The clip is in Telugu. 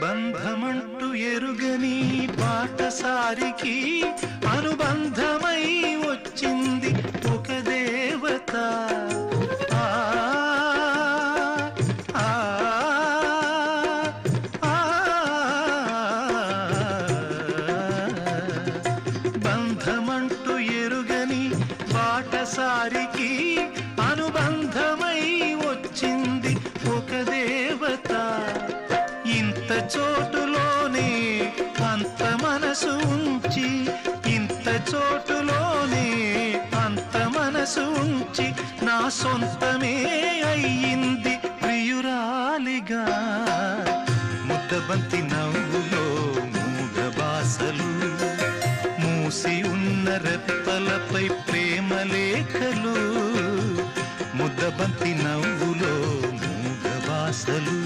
బంధమంటూ ఎరుగని బాటసారికి అనుబంధమై వచ్చింది ఒక దేవత. బంధమంటూ ఎరుగని బాటసారికి అనుబంధమై వచ్చింది ఒక దేవత. ఇంత చోటులోనే అంత మనసు ఉంచి, ఇంత చోటులోనే అంత మనసు ఉంచి నా సొంతమే అయ్యింది ప్రియురాలిగా. ముద్దబంతి నవ్వులో మూగ బాసలు, మూసి ఉన్న రెప్పలపై ప్రేమ లేఖలు. ముద్దబంతి నవ్వులో మూగ బాసలు.